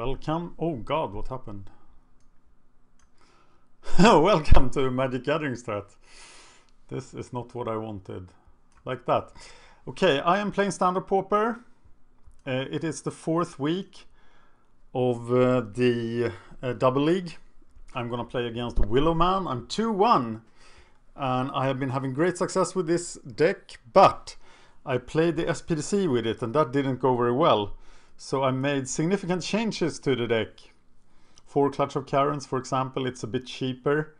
Welcome. Oh god, what happened? Welcome to Magic Gathering Strat. This is not what I wanted. Like that. Okay, I am playing Standard Pauper. It is the 4th week of the Double League. I'm gonna play against Willowman. I'm 2-1. And I have been having great success with this deck, but I played the SPDC with it and that didn't go very well. So I made significant changes to the deck. For Clutch of Karens, for example, it's a bit cheaper.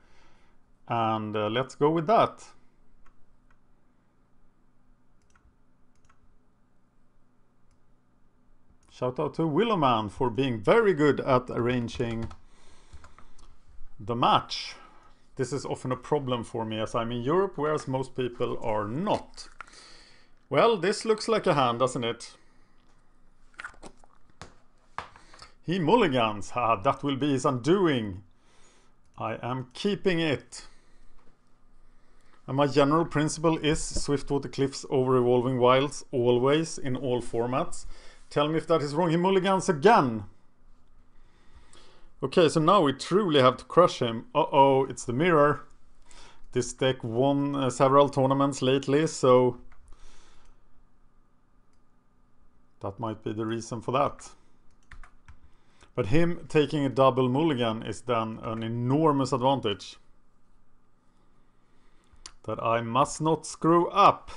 And let's go with that. Shout out to Willowman for being very good at arranging the match. This is often a problem for me as I'm in Europe, whereas most people are not. Well, this looks like a hand, doesn't it? He mulligans. That will be his undoing. I am keeping it. And my general principle is Swiftwater Cliffs over Evolving Wilds, always, in all formats. Tell me if that is wrong. He mulligans again. Okay, so now we truly have to crush him. Uh-oh, it's the mirror. This deck won several tournaments lately, so that might be the reason for that. But him taking a double mulligan is then an enormous advantage that I must not screw up.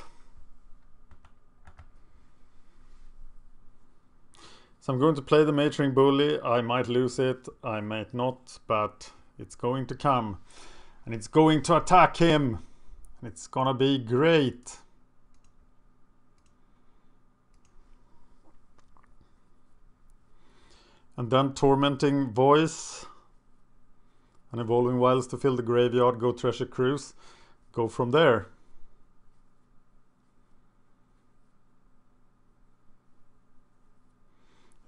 So I'm going to play the Mage-Ring Bully. I might lose it, I might not, but it's going to come. And it's going to attack him. And it's gonna be great. And then Tormenting Voice and Evolving Wilds to fill the graveyard, go Treasure Cruise, go from there.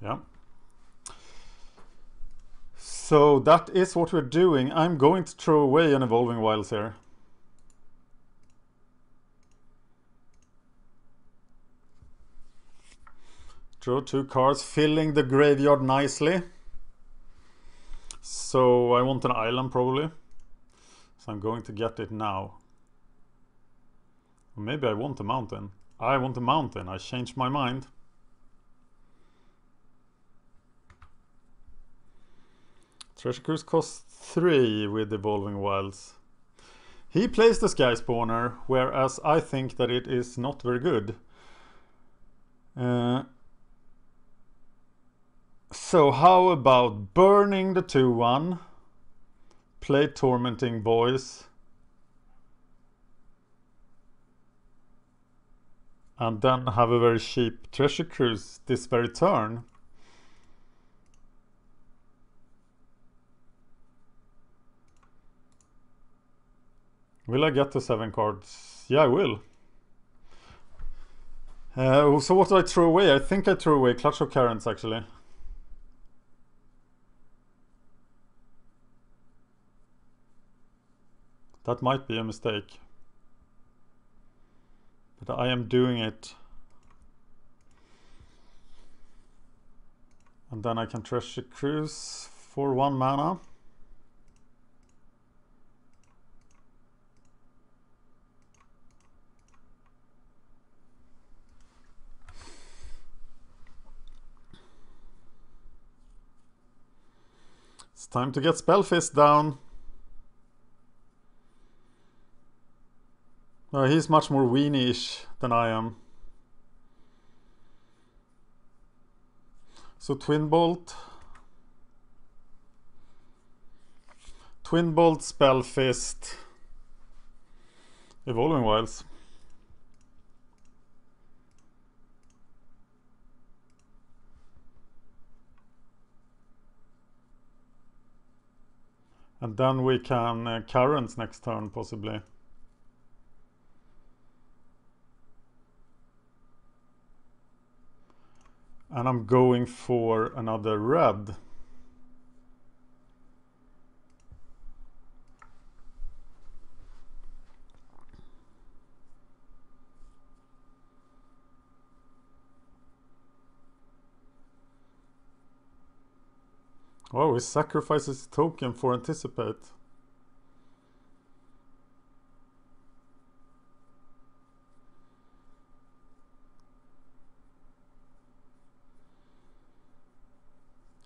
Yeah. So that is what we're doing. I'm going to throw away an Evolving Wilds here. Draw 2 cards, filling the graveyard nicely. So I want an island probably. So I'm going to get it now. Or maybe I want a mountain. I want a mountain. I changed my mind. Treasure Cruise costs 3 with Evolving Wilds. He plays the Sky Spawner, whereas I think that it is not very good. So how about burning the 2-1, play Tormenting Voice, and then have a very cheap Treasure Cruise this very turn. Will I get to 7 cards? Yeah, I will. So what did I throw away? I think I threw away Clutch of Karens actually. That might be a mistake. But I am doing it. And then I can Treasure Cruise for 1 mana. It's time to get Spellfist down. He's much more weenie-ish than I am. So Twin Bolt, Spellfist, Evolving Wilds. And then we can Karens next turn possibly. And I'm going for another red. Oh, he sacrifices token for anticipate.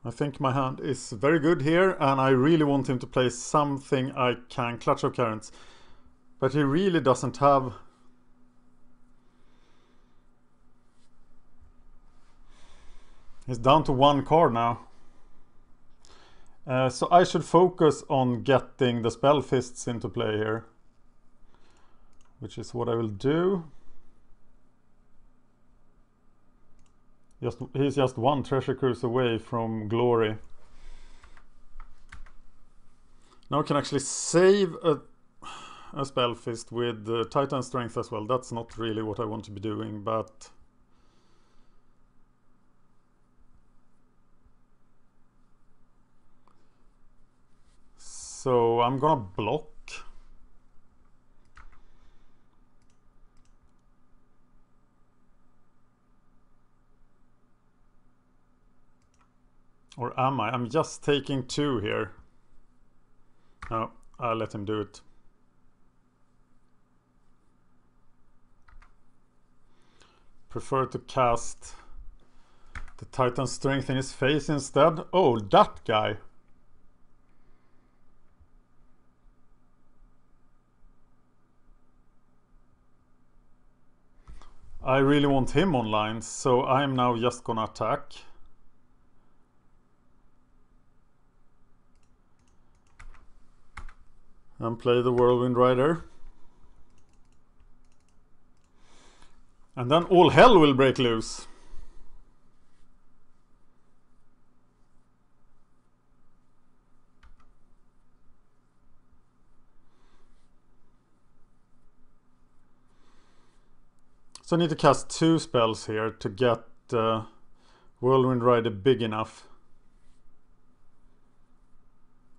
I think my hand is very good here, and I really want him to play something I can clutch of currents. But he really doesn't have... He's down to one card now. So I should focus on getting the spell fists into play here. Which is what I will do. He's just one treasure cruise away from glory. Now I can actually save a spell fist with Titan strength as well. That's not really what I want to be doing, but so I'm gonna block. Or am I? I'm just taking 2 here. No, I'll let him do it. Prefer to cast the Titan strength in his face instead. Oh, that guy. I really want him online, so I'm now just gonna attack. And play the Whirlwind Rider. And then all hell will break loose. So I need to cast 2 spells here to get Whirlwind Rider big enough.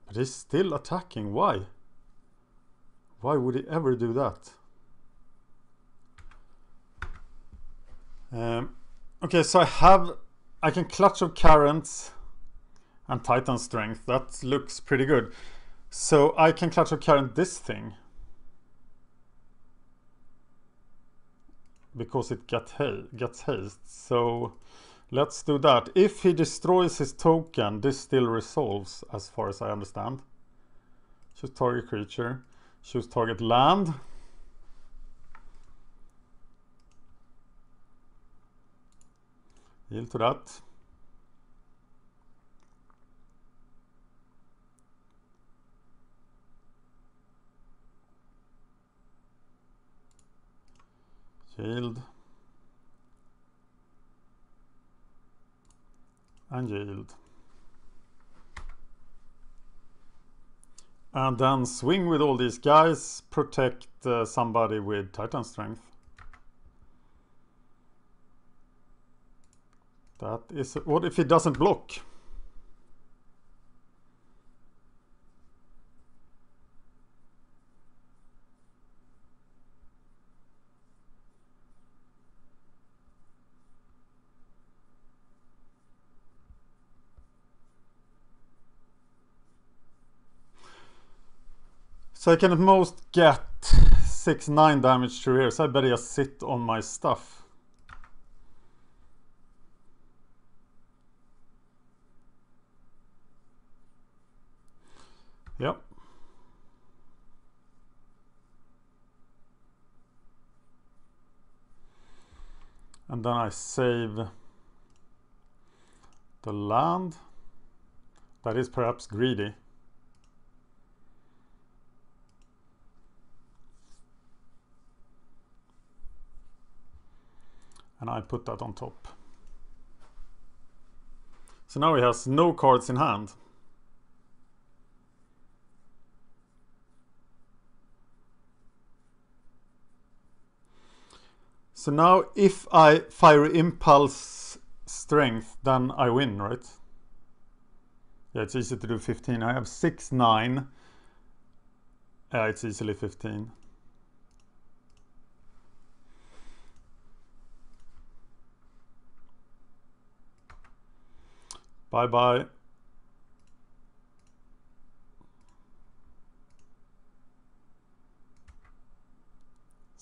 But he's still attacking. Why? Why would he ever do that? Okay, so I can clutch of currents and Titan strength. That looks pretty good. So I can clutch of current this thing. Because it gets haste. So let's do that. If he destroys his token, this still resolves as far as I understand. Choose target creature. Choose target land. Yield to that. Yield. And yield. And then swing with all these guys. Protect somebody with Titan strength. That is... What if he doesn't block? So I can at most get 6-9 damage through here. So I better just sit on my stuff. Yep. And then I save the land. That is perhaps greedy. And I put that on top. So now he has no cards in hand. So now if I fire impulse strength, then I win, right? Yeah, it's easy to do 15. I have 6-9. It's easily 15. Bye bye.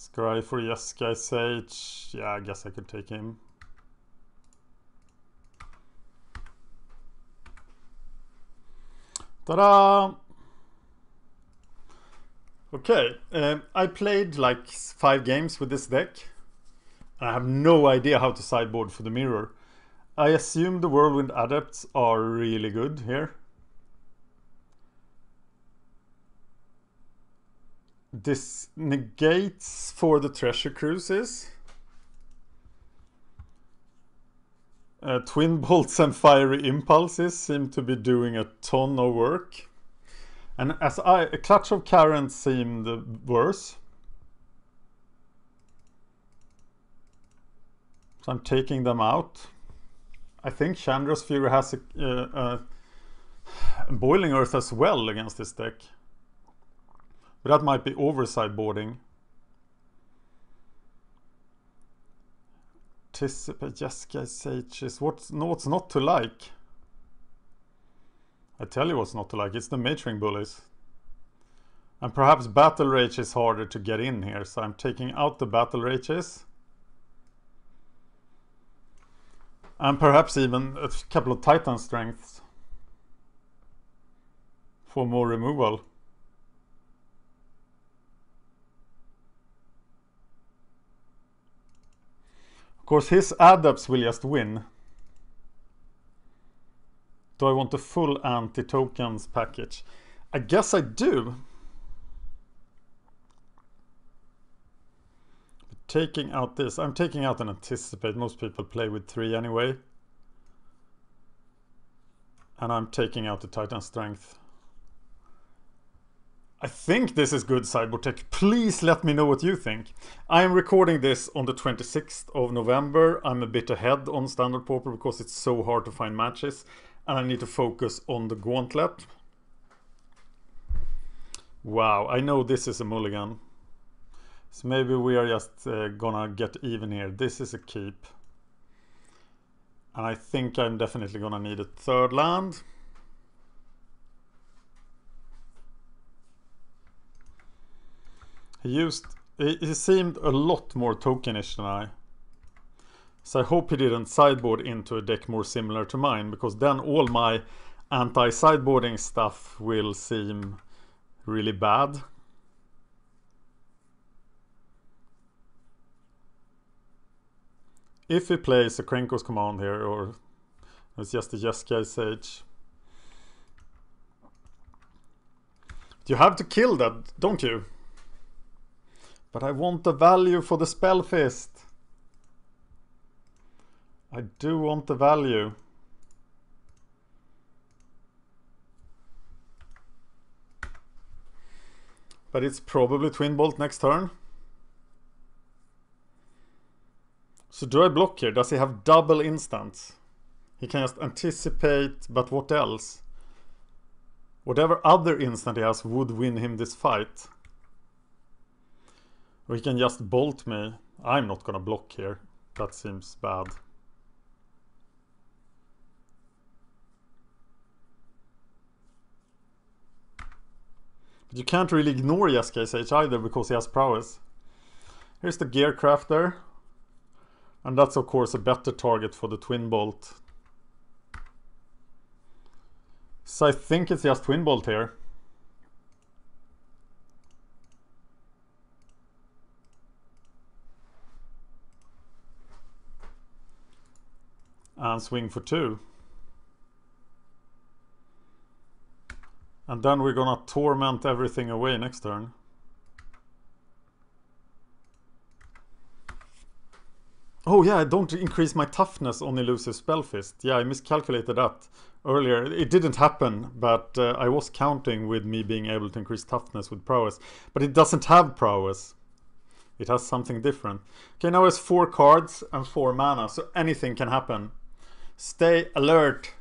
Scry for Jeskai Sage. Yeah, I guess I could take him. Ta-da! Okay, I played like 5 games with this deck. I have no idea how to sideboard for the mirror. I assume the Whirlwind Adepts are really good here. This negates for the Treasure Cruises. Twin Bolts and Fiery Impulses seem to be doing a ton of work. And as a Clutch of Currents seemed worse. So I'm taking them out. I think Chandra's Fury has a Boiling Earth as well against this deck. But that might be over-sideboarding. Anticipate Jeskai Sages. What's not to like? I tell you what's not to like. It's the Mage-Ring Bullies. And perhaps Battle Rage is harder to get in here. So I'm taking out the Battle Rages. And perhaps even a couple of Titan Strengths. For more removal. Of course, his Adepts will just win. Do I want the full anti-tokens package? I guess I do. Taking out this. I'm taking out an Anticipate. Most people play with 3 anyway. And I'm taking out the Titan Strength. I think this is good sideboard tech. Please let me know what you think. I am recording this on the 26th of November. I'm a bit ahead on Standard Pauper because it's so hard to find matches. And I need to focus on the Gauntlet. Wow, I know this is a mulligan. So maybe we are just gonna get even here. This is a keep. And I think I'm definitely gonna need a 3rd land. He seemed a lot more tokenish than I. So I hope he didn't sideboard into a deck more similar to mine, because then all my anti-sideboarding stuff will seem really bad. If he plays a Krenko's Command here, or it's just a Jeskai Sage. You have to kill that, don't you? But I want the value for the Spell Fist. I do want the value. But it's probably Twin Bolt next turn. So do I block here? Does he have double instants? He can just anticipate, but what else? Whatever other instant he has would win him this fight. Or he can just bolt me. I'm not gonna block here. That seems bad. But you can't really ignore Jeskai Sage either because he has prowess. Here's the Gear Crafter. And that's of course a better target for the Twin Bolt. So I think it's just Twin Bolt here. And swing for 2. And then we're gonna torment everything away next turn. Oh yeah, I don't increase my toughness on elusive Spell Fist. Yeah, I miscalculated that earlier. It didn't happen, but I was counting with me being able to increase toughness with prowess. But it doesn't have prowess. It has something different. Okay, now it's 4 cards and 4 mana, so anything can happen. Stay alert.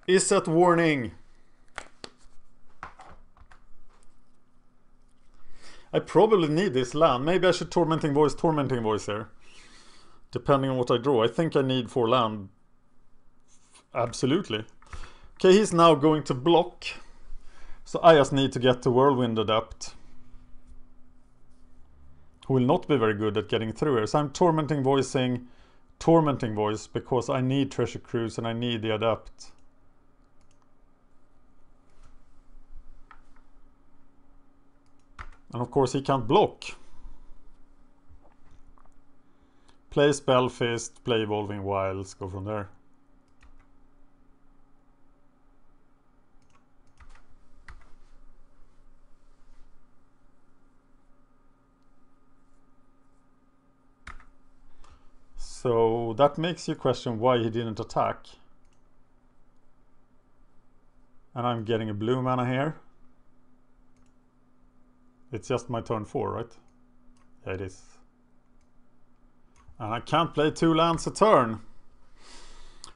Izzet warning. I probably need this land. Maybe I should Tormenting Voice here. Depending on what I draw. I think I need 4 land. Absolutely. Okay, he's now going to block. So I just need to get the Whirlwind Adept. who will not be very good at getting through here. So I'm Tormenting Voice because I need Treasure Cruise and I need the Adept. And of course he can't block. Play Spell Fist, play Evolving Wilds, go from there. So that makes you question why he didn't attack. And I'm getting a blue mana here. It's just my turn 4, right? Yeah, it is. And I can't play 2 lands a turn.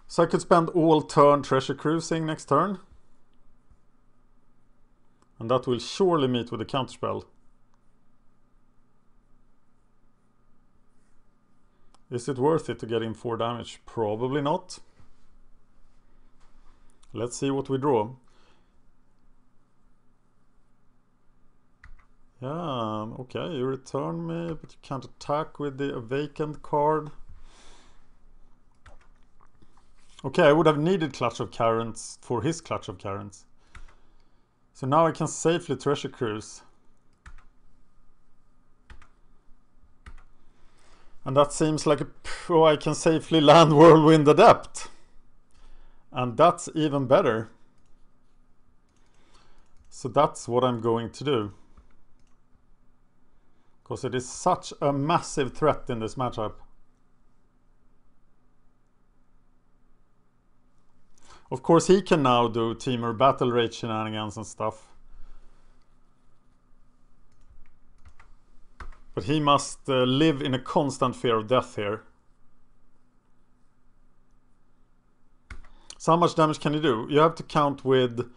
So I could spend all turn Treasure Cruising next turn. And that will surely meet with a counterspell. Is it worth it to get in 4 damage? Probably not. Let's see what we draw. Yeah, okay, you return me, but you can't attack with the vacant card. Okay, I would have needed Clutch of Carents for his Clutch of Carents. So now I can safely Treasure Cruise. And that seems like I can safely land Whirlwind Adept. And that's even better. So that's what I'm going to do. Because it is such a massive threat in this matchup. Of course he can now do Teamer Battle Rage shenanigans and stuff. But he must live in a constant fear of death here. So how much damage can you do? You have to count with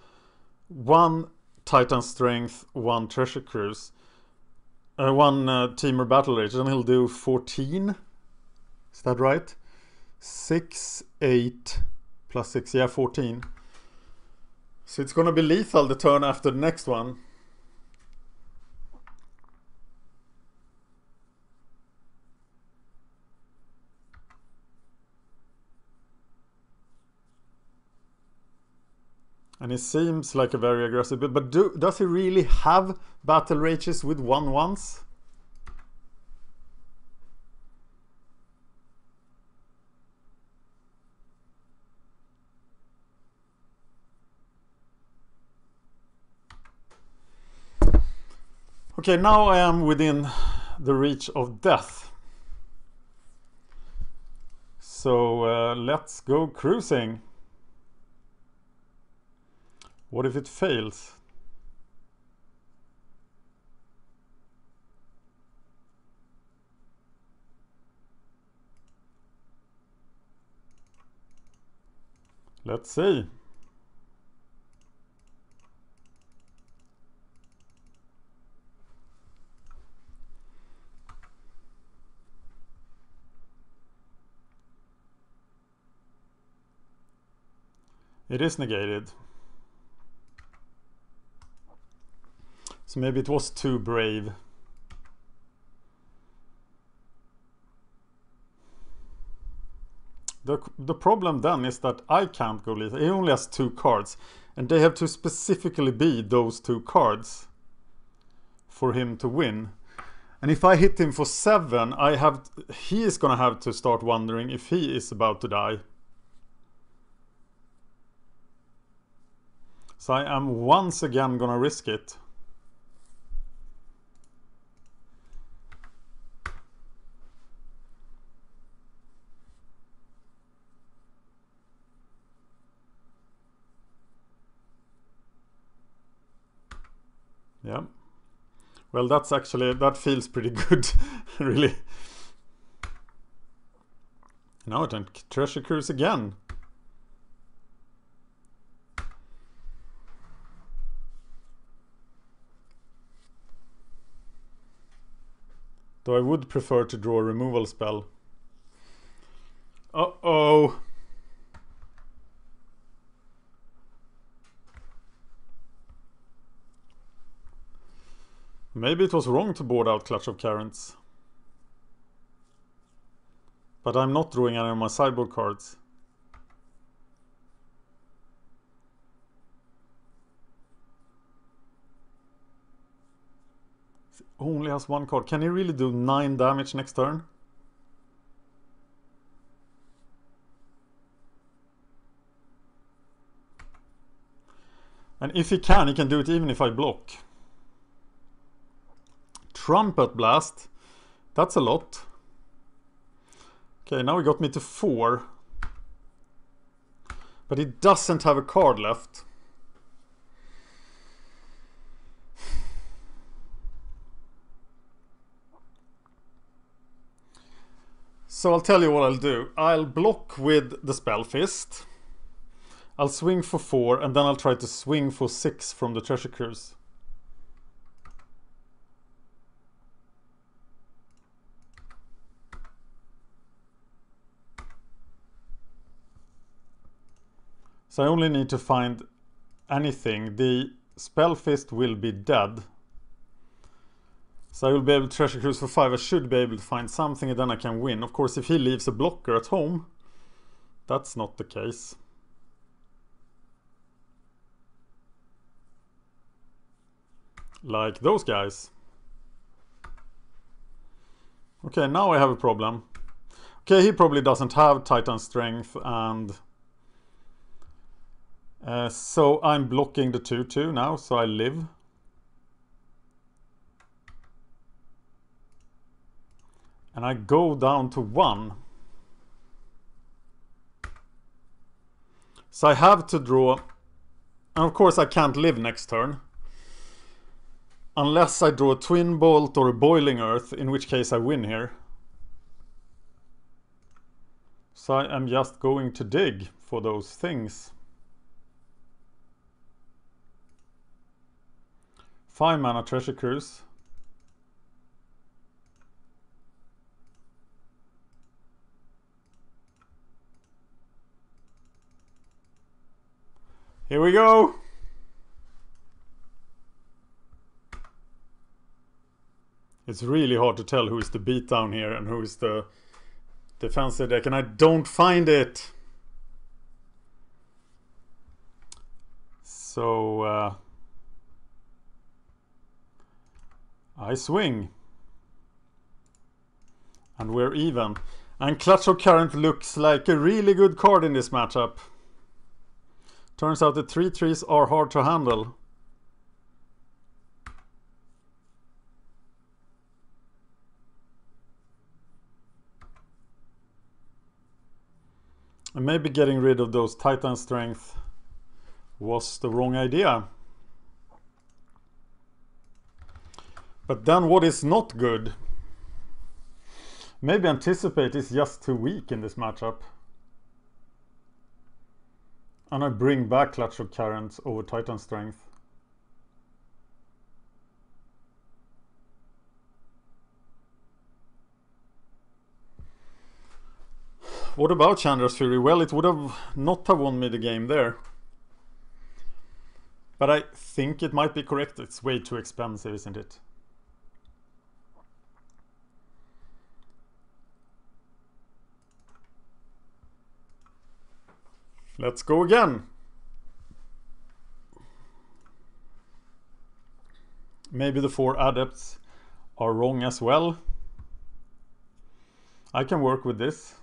1 Titan Strength, 1 Treasure Cruise. 1 Teamer Battle Rage, and he'll do 14. Is that right? 6, 8, plus 6, yeah, 14. So it's gonna be lethal the turn after the next one. And he seems like a very aggressive build, but does he really have Battle Rages with 1/1s? Okay, now I am within the reach of death. So let's go cruising. What if it fails? Let's see. It is negated. So maybe it was too brave. The problem then is that I can't go lethal. He only has 2 cards. And they have to specifically be those 2 cards for him to win. And if I hit him for 7, he is gonna have to start wondering if he is about to die. So I am once again gonna risk it. Yeah. Well, that feels pretty good, really. Now I can Treasure Cruise again. Though I would prefer to draw a removal spell. Uh-oh. Maybe it was wrong to board out Clutch of Carents. But I'm not drawing any of my sideboard cards. He only has one card. Can he really do 9 damage next turn? And if he can do it even if I block. Trumpet Blast. That's a lot. Okay, now he got me to 4. But he doesn't have a card left. So I'll tell you what I'll do. I'll block with the Spell Fist. I'll swing for 4 and then I'll try to swing for 6 from the Treasure Cruise. So I only need to find anything. The Spell Fist will be dead. So I will be able to Treasure Cruise for 5. I should be able to find something and then I can win. Of course, if he leaves a blocker at home, that's not the case. Like those guys. Okay, now I have a problem. Okay, he probably doesn't have Titan Strength and... so I'm blocking the 2/2 now, so I live. And I go down to 1. So I have to draw... And of course I can't live next turn. Unless I draw a Twin Bolt or a Boiling Earth, in which case I win here. So I am just going to dig for those things. 5 mana Treasure Cruise. Here we go! It's really hard to tell who is the beatdown here and who is the defensive deck, and I don't find it! So... I swing. And we're even. And Clutch of Current looks like a really good card in this matchup. Turns out the 3/3s are hard to handle. And maybe getting rid of those Titan Strength was the wrong idea. But then what is not good? Maybe Anticipate is just too weak in this matchup. And I bring back Clutch of Currents over Titan Strength. What about Chandra's Fury? Well, it would have not have won me the game there. But I think it might be correct. It's way too expensive, isn't it? Let's go again. Maybe the 4 adepts are wrong as well. I can work with this.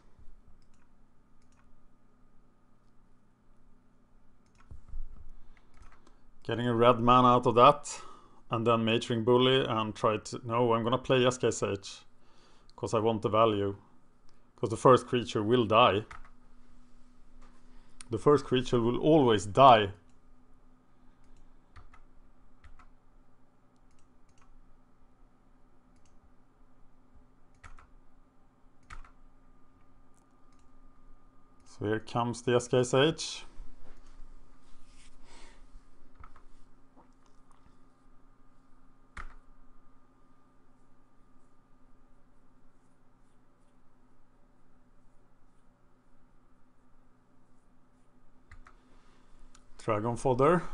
Getting a red mana out of that. And then Mage-Ring Bully and try to... No, I'm gonna play SKSH. Because I want the value. Because the first creature will die. The first creature will always die. So here comes the SKSH. Dragon Fodder.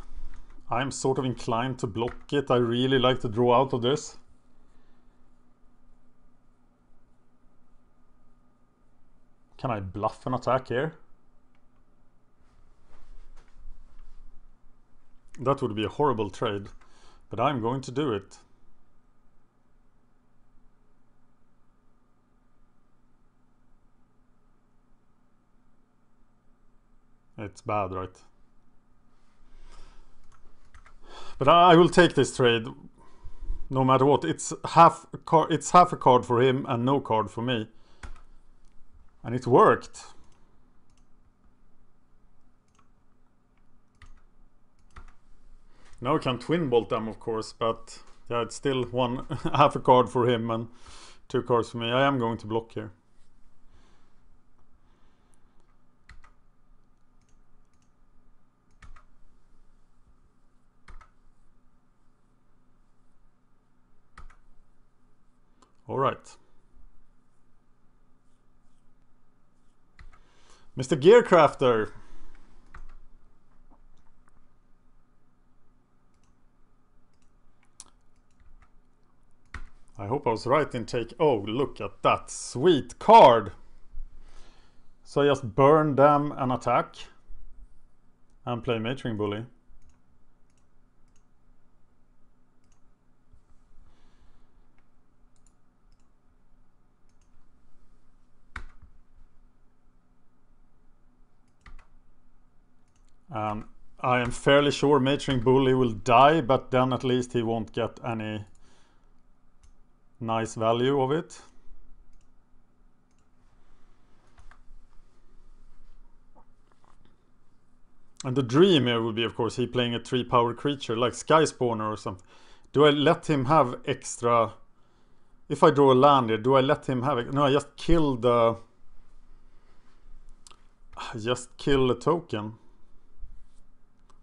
I'm sort of inclined to block it. I really like to draw out of this. Can I bluff an attack here? That would be a horrible trade, but I'm going to do it. It's bad, right? But I will take this trade no matter what. It's half a card for him and no card for me. And it worked. Now I can twin bolt them, of course, but yeah, it's still half a card for him and 2 cards for me. I am going to block here. All right. Mr. Gearcrafter. I hope I was right in take. Oh, look at that sweet card. So I just burn them and attack. And play Matering Bully. I am fairly sure Matering Bully will die, but then at least he won't get any nice value of it. And the dream here would be, of course, he playing a 3-power creature like Sky Spawner or something. Do I let him have extra? If I draw a land here, do I let him have it? No, I just kill the... Just kill a token.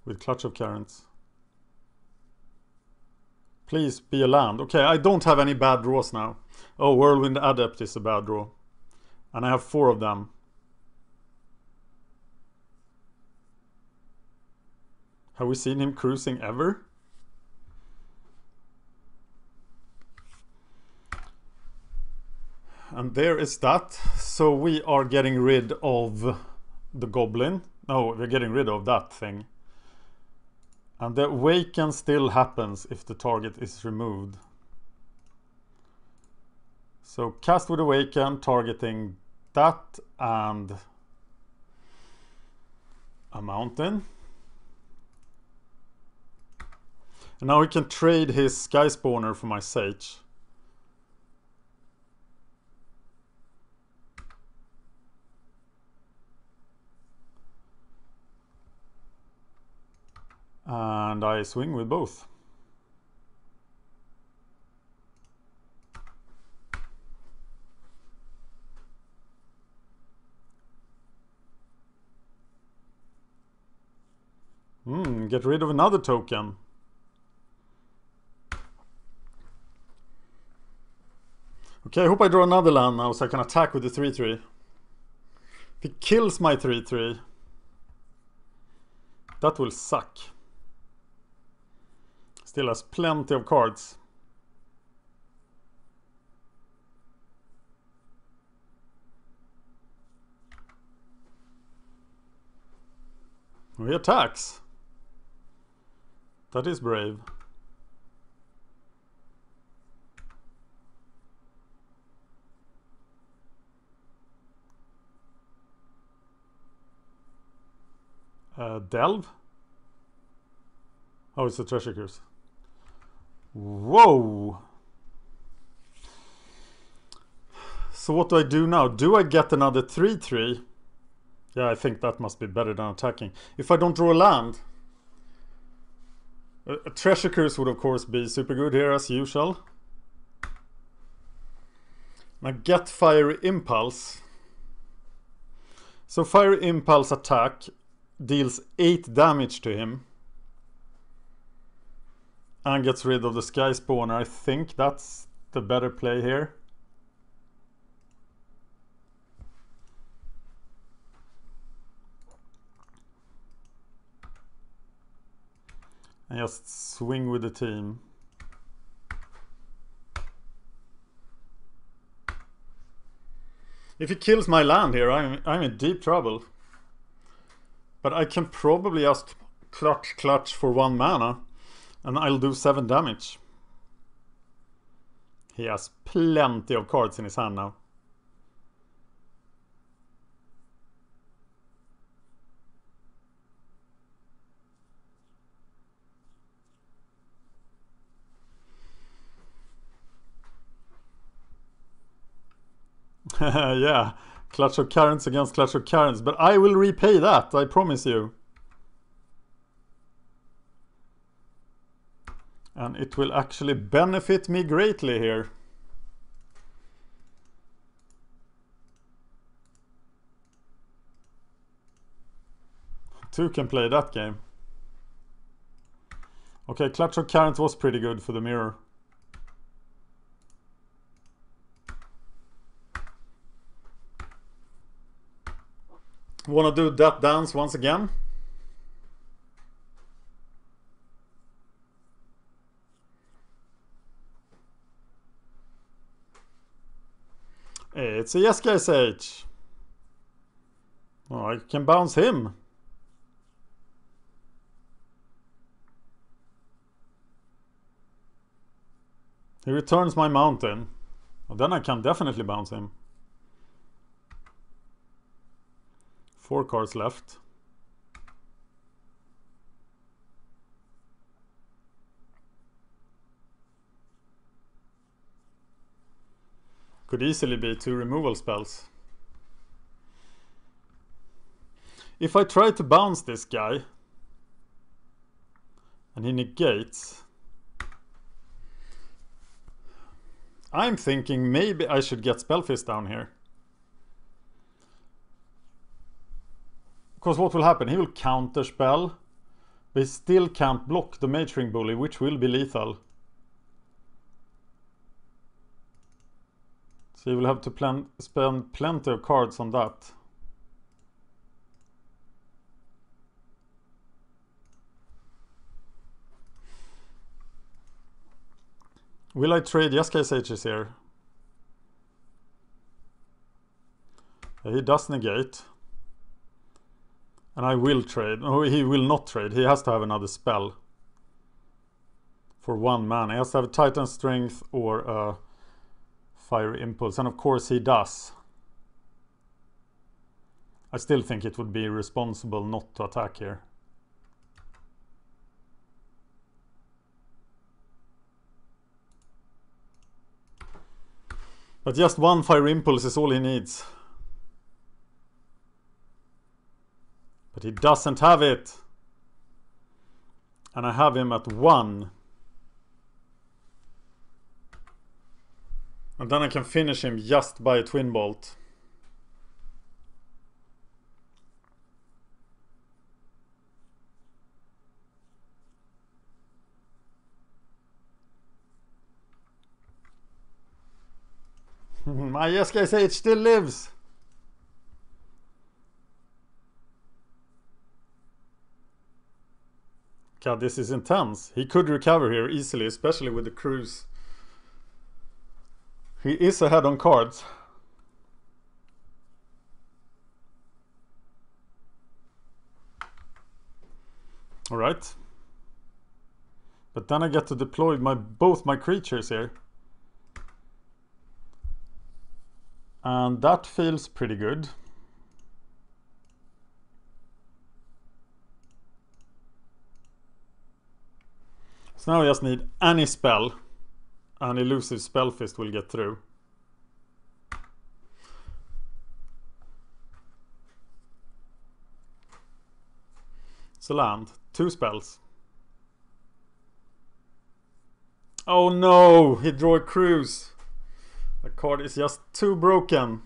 With Clutch of Currents. Please be a land. Okay, I don't have any bad draws now. Oh, Whirlwind Adept is a bad draw. And I have 4 of them. Have we seen him cruising ever? And there is that. So we are getting rid of the goblin. No, we're getting rid of that thing. And the awaken still happens if the target is removed. So cast with awaken, targeting that and a mountain. And now we can trade his Sky Spawner for my Sage. And I swing with both. Get rid of another token. Okay, I hope I draw another land now so I can attack with the 3/3. If he kills my 3/3, that will suck. Still has plenty of cards. He attacks. That is brave. Delve? Oh, it's a treasure cruise. Whoa! So what do I do now? Do I get another 3/3? Yeah, I think that must be better than attacking. If I don't draw a land, a treasure cruise would of course be super good here as usual. I get Fiery Impulse. So Fiery Impulse attack deals 8 damage to him. And gets rid of the Sky Spawner. I think that's the better play here. And just swing with the team. If he kills my land here, I'm in deep trouble. But I can probably just clutch for 1 mana. And I'll do 7 damage. He has plenty of cards in his hand now. Yeah, Clutch of Currents against Clutch of Currents. But I will repay that, I promise you. And it will actually benefit me greatly here. Two can play that game. Okay, Clutch of Currents was pretty good for the mirror. Wanna do that dance once again? It's a yes guys H. Oh, I can bounce him. He returns my mountain. Well, then I can definitely bounce him. 4 cards left. Could easily be 2 removal spells. If I try to bounce this guy and he negates, I'm thinking maybe I should get Spellfist down here. Because what will happen? He will counterspell, but he still can't block the Mage Ring Bully, which will be lethal. So you will have to spend plenty of cards on that. Will I trade Jeskai Sages here? He does negate. And I will trade. No, he will not trade. He has to have another spell. For 1 mana. He has to have a Titan Strength or a Fire Impulse. And of course he does. I still think it would be responsible not to attack here. But just 1 Fire Impulse is all he needs. But he doesn't have it. And I have him at 1. And then I can finish him just by a Twin Bolt. My Jeskai Sage still lives. God, this is intense. He could recover here easily, especially with the cruise. He is ahead on cards. Alright. But then I get to deploy both my creatures here. And that feels pretty good. So now I just need any spell. And Elusive Spellfist will get through. So land. 2 spells. Oh no! He drew a cruise. The card is just too broken.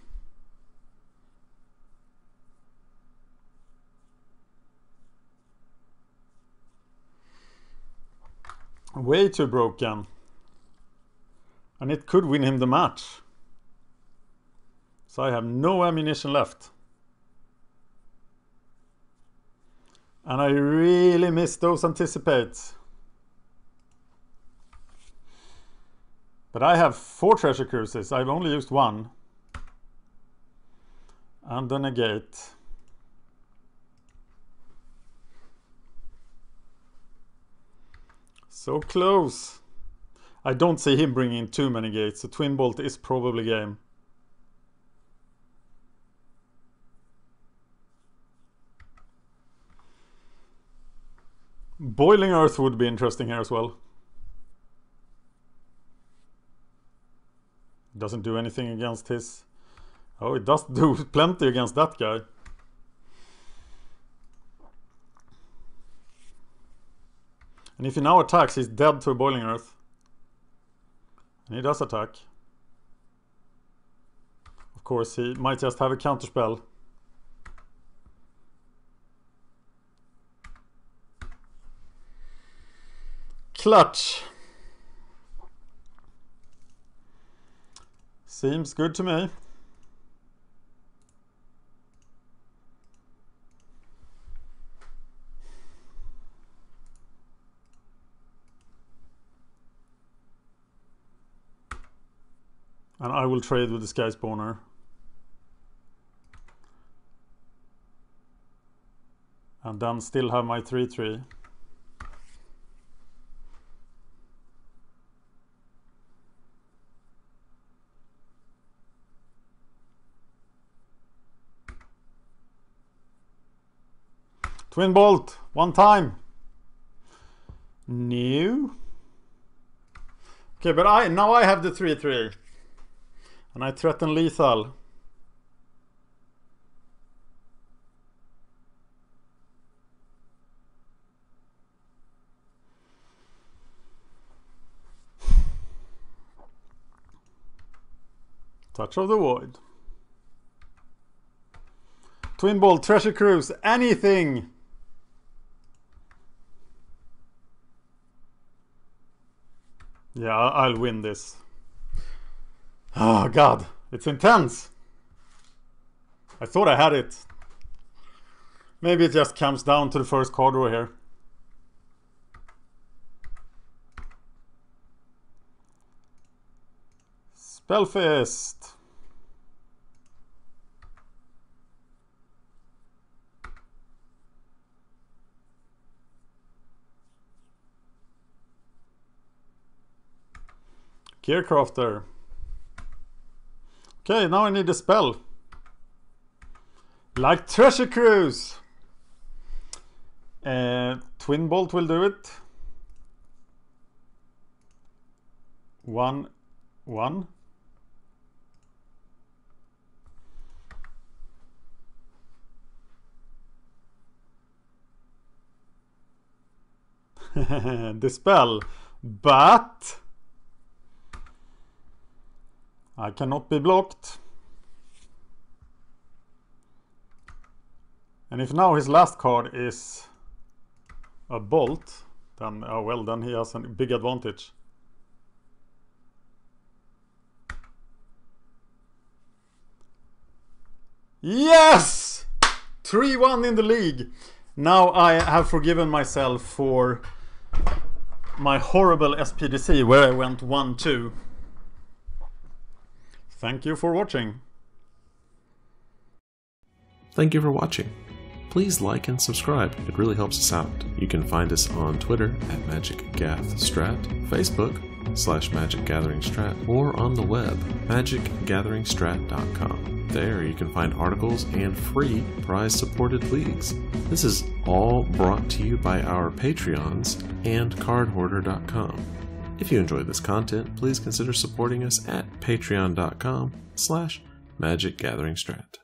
Way too broken. And it could win him the match. So I have no ammunition left. And I really miss those anticipates. But I have 4 treasure cruises. I've only used 1. And the negate. So close. I don't see him bringing in too many gates. The twin bolt is probably game. Boiling Earth would be interesting here as well. Doesn't do anything against his... Oh, it does do plenty against that guy. And if he now attacks, he's dead to a Boiling Earth. And he does attack. Of course, he might just have a counterspell. Clutch. Seems good to me. And I will trade with the Sky Spawner. And then still have my 3/3. Twin bolt, one time. New. Okay, but now I have the 3/3. And I threaten lethal. Touch of the Void. Twin bolt, treasure cruise, anything. Yeah, I'll win this. Oh god, it's intense. I thought I had it. Maybe it just comes down to the first card draw here. Spellfist. Gearcrafter. Okay, now I need a spell. Like Treasure Cruise. Twin Bolt will do it. 1/1. Dispel. But I cannot be blocked. And if now his last card is a bolt, then oh well, then he has a big advantage. Yes! 3-1 in the league. Now I have forgiven myself for my horrible SPDC where I went 1-2. Thank you for watching. Thank you for watching. Please like and subscribe, it really helps us out. You can find us on Twitter at MagicGathStrat, Facebook /MagicGatheringStrat, or on the web, magicgatheringstrat.com. There you can find articles and free prize-supported leagues. This is all brought to you by our Patreons and cardhoarder.com. If you enjoyed this content, please consider supporting us at patreon.com/MagicGatheringStrat.